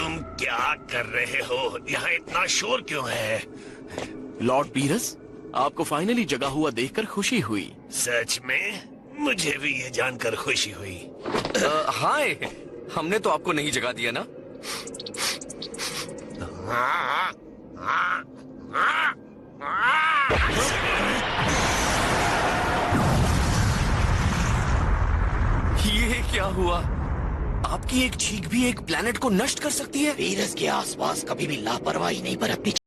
तुम क्या कर रहे हो? यहाँ इतना शोर क्यों है? लॉर्ड पीरस, आपको फाइनली जगा हुआ देखकर खुशी हुई। सच में? मुझे भी ये जानकर खुशी हुई। हाय, हमने तो आपको नहीं जगा दिया ना? ये क्या हुआ? आपकी एक चीख भी एक प्लेनेट को नष्ट कर सकती है। वीरस के आसपास कभी भी लापरवाही नहीं बरतनी